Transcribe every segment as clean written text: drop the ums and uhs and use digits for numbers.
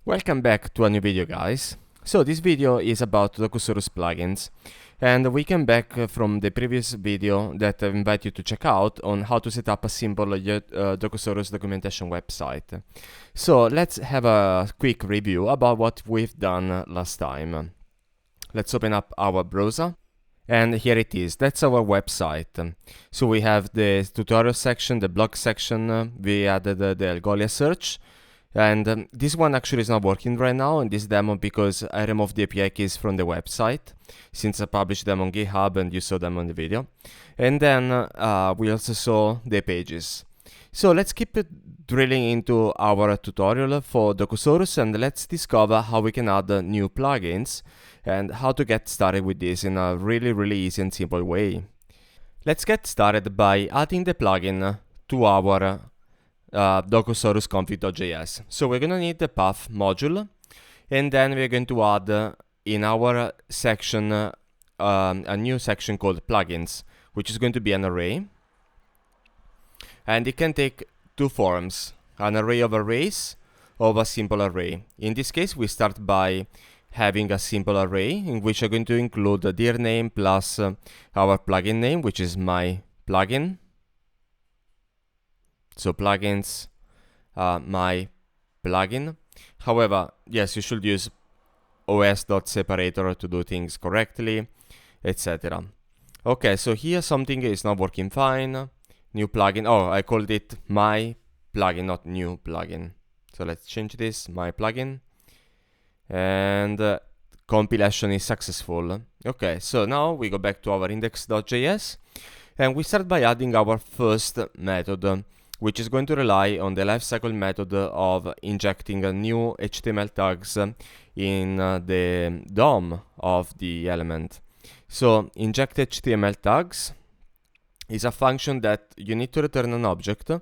Welcome back to a new video, guys. So this video is about Docusaurus plugins, and we came back from the previous video that I invite you to check out on how to set up a simple Docusaurus documentation website. So let's have a quick review about what we've done last time. Let's open up our browser, and here it is. That's our website. So we have the tutorial section, the blog section, we added the Algolia search. And this one actually is not working right now in this demo because I removed the API keys from the website since I published them on GitHub and you saw them on the video. And then we also saw the pages. So let's keep drilling into our tutorial for Docusaurus and let's discover how we can add new plugins and how to get started with this in a really easy and simple way. Let's get started by adding the plugin to our Docusaurus config.js. So we're gonna need the path module, and then we're going to add in our section a new section called plugins, which is going to be an array, and it can take two forms: an array of arrays or a simple array. In this case, we start by having a simple array in which I'm going to include the dir name plus our plugin name, which is my plugin. So plugins, my plugin. However, yes, you should use os.separator to do things correctly, etc. Okay, so here something is not working fine. New plugin. Oh, I called it my plugin, not new plugin. So let's change this, my plugin. And compilation is successful. Okay, so now we go back to our index.js and we start by adding our first method, which is going to rely on the lifecycle method of injecting new HTML tags in the DOM of the element. So inject HTML tags is a function that you need to return an object,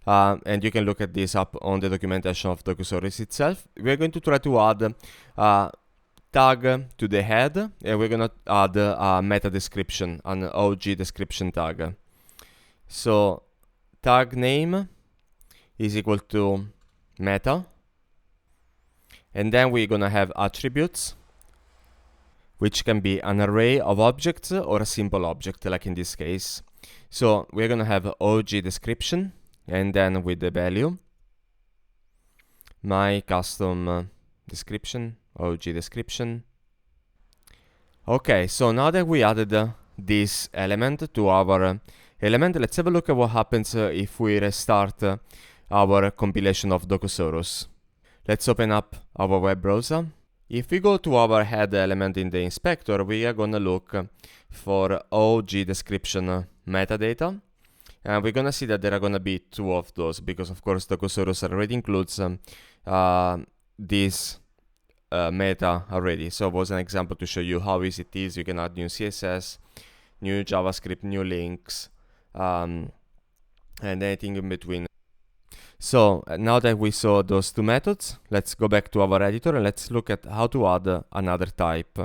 and you can look at this up on the documentation of Docusaurus itself. We're going to try to add a tag to the head, and we're going to add a meta description, an OG description tag. So tag name is equal to meta, and then we're gonna have attributes, which can be an array of objects or a simple object, like in this case. So we're gonna have OG description, and then with the value my custom description, OG description. Okay, so now that we added this element to our element, let's have a look at what happens if we restart our compilation of Docusaurus. Let's open up our web browser. If we go to our head element in the inspector, we are gonna look for OG description metadata, and we're gonna see that there are gonna be two of those because of course Docusaurus already includes this meta already. So it was an example to show you how easy it is. You can add new CSS, new JavaScript, new links, and anything in between. So now that we saw those two methods, let's go back to our editor and let's look at how to add another type.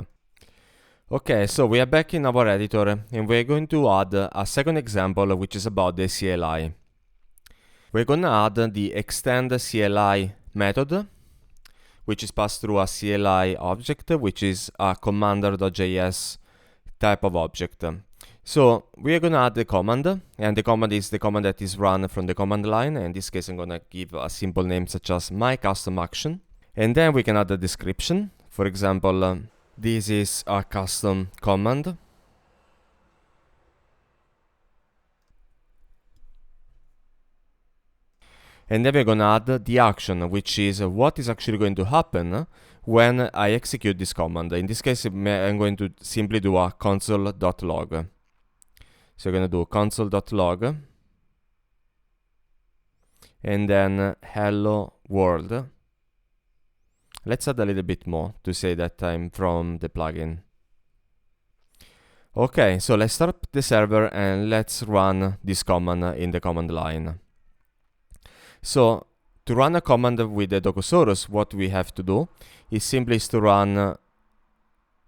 Okay, so we are back in our editor and we're going to add a second example, which is about the CLI. We're gonna add the extend CLI method, which is passed through a CLI object, which is a commander.js type of object. So we are gonna add the command, and the command is the command that is run from the command line. In this case, I'm gonna give a simple name such as my custom action, and then we can add a description. For example, this is a custom command. And then we're gonna add the action, which is what is actually going to happen when I execute this command. In this case, I'm going to simply do a console.log. So we're going to do console.log and then hello world. Let's add a little bit more to say that I'm from the plugin. Okay, so let's start up the server and let's run this command in the command line. So to run a command with the Docusaurus, what we have to do is simply to run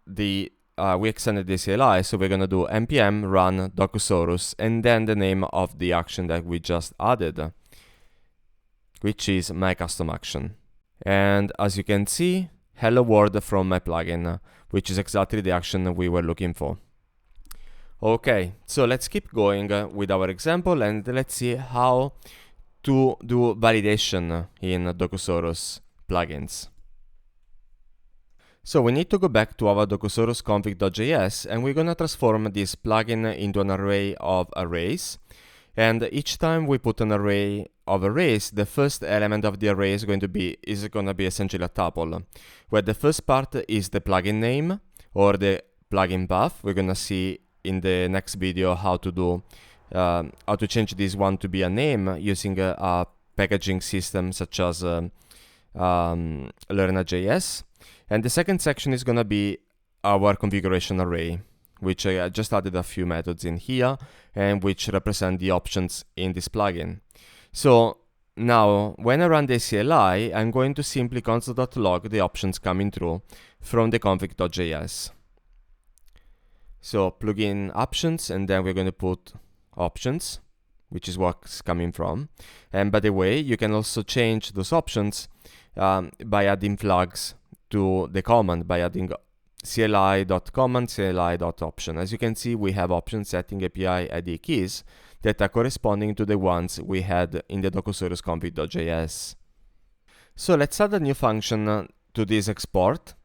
the we extended the CLI, so we're gonna do npm run Docusaurus and then the name of the action that we just added, which is my custom action. And as you can see, hello world from my plugin, which is exactly the action we were looking for. Okay, so let's keep going with our example, and let's see how to do validation in Docusaurus plugins. So we need to go back to our Docusaurus config.js, and we're gonna transform this plugin into an array of arrays. And each time we put an array of arrays, the first element of the array is going to be essentially a tuple, where the first part is the plugin name or the plugin path. We're gonna see in the next video how to change this one to be a name using a packaging system such as Learner.js. And the second section is gonna be our configuration array, which I just added a few methods in here and which represent the options in this plugin. So now when I run the CLI, I'm going to simply console.log the options coming through from the config.js. So plugin options, and then we're going to put options, which is what's coming from. And by the way, you can also change those options by adding flags to the command, by adding CLI.command, CLI.option. As you can see, we have option setting API ID keys that are corresponding to the ones we had in the Docusaurus config.js. So let's add a new function to this export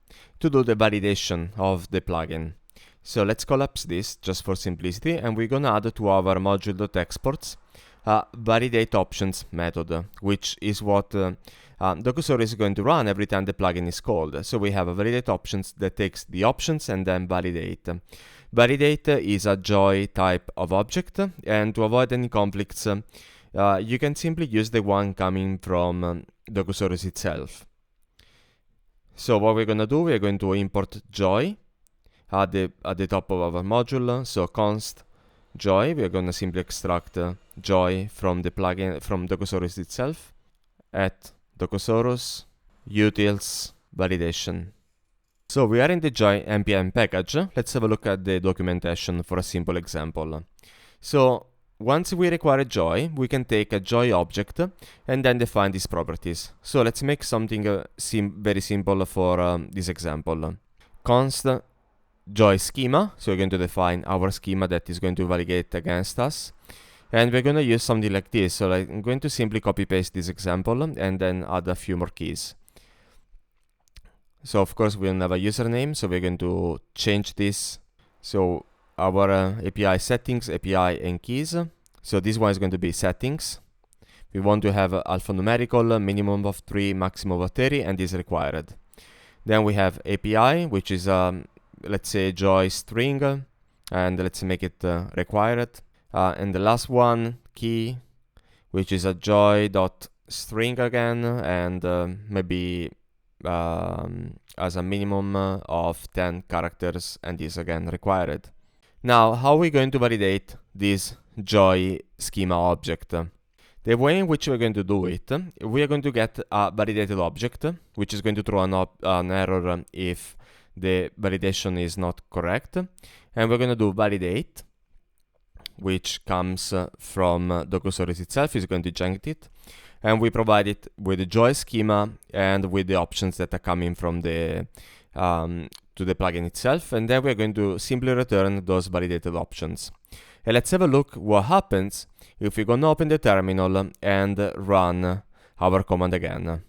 to do the validation of the plugin. So let's collapse this just for simplicity, and we're gonna add to our module.exports a validate options method, which is what Docusaurus is going to run every time the plugin is called. So we have a validate options that takes the options and then validate. Validate is a joy type of object, and to avoid any conflicts, you can simply use the one coming from Docusaurus itself. So what we're gonna do, we're going to import joy at the top of our module. So const joy, we're gonna simply extract joy from the plugin from Docusaurus itself at Docusaurus utils validation. So we are in the joy npm package. Let's have a look at the documentation for a simple example. So once we require joy, we can take a joy object and then define these properties. So let's make something very simple for this example. Const joy schema, so we're going to define our schema that is going to validate against us. And we're going to use something like this. So I'm going to simply copy paste this example and then add a few more keys. So of course we'll have a username, so we're going to change this. So our API settings, API and keys. So this one is going to be settings. We want to have alphanumerical, minimum of 3, maximum of 30, and is required. Then we have API, which is let's say joy string, and let's make it required. And the last one, key, which is a joy.string again, and maybe as a minimum of 10 characters, and is again required. Now, how are we going to validate this joy schema object? The way in which we're going to do it, we are going to get a validated object, which is going to throw an error if the validation is not correct. And we're going to do validate, which comes from Docusaurus itself, is going to inject it. And we provide it with the joy schema and with the options that are coming from the to the plugin itself. And then we're going to simply return those validated options. And let's have a look what happens if we're going to open the terminal and run our command again.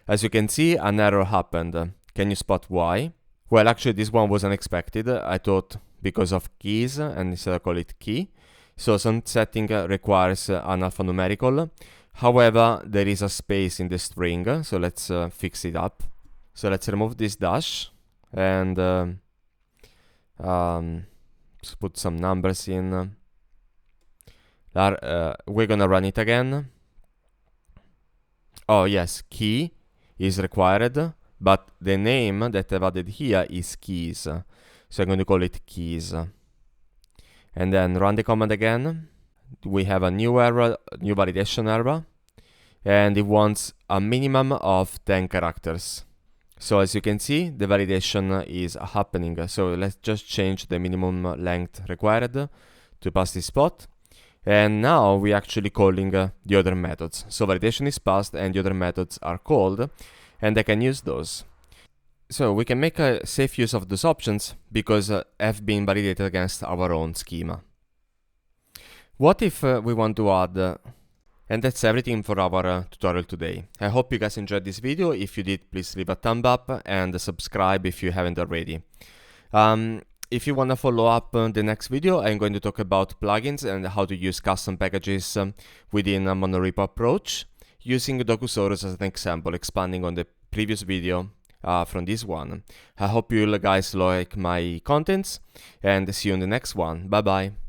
As you can see, an error happened. Can you spot why? Well, actually, this one was unexpected. I thought because of keys, and instead I call it key. So some setting requires an alphanumerical. However, there is a space in the string, so let's fix it up. So let's remove this dash and let's put some numbers in. We're gonna run it again. Oh yes, key is required, but the name that I've added here is keys. So I'm going to call it keys. And then run the command again. We have a new error, new validation error, and it wants a minimum of 10 characters. So as you can see, the validation is happening. So let's just change the minimum length required to pass this spot. And now we're actually calling the other methods. So validation is passed and the other methods are called. and I can use those. So we can make a safe use of those options because have been validated against our own schema. What if we want to add and that's everything for our tutorial today. I hope you guys enjoyed this video. If you did, please leave a thumb up and subscribe if you haven't already. If you want to follow up the next video, I'm going to talk about plugins and how to use custom packages within a monorepo approach, using Docusaurus as an example, expanding on the previous video from this one. I hope you guys like my contents and see you in the next one. Bye bye.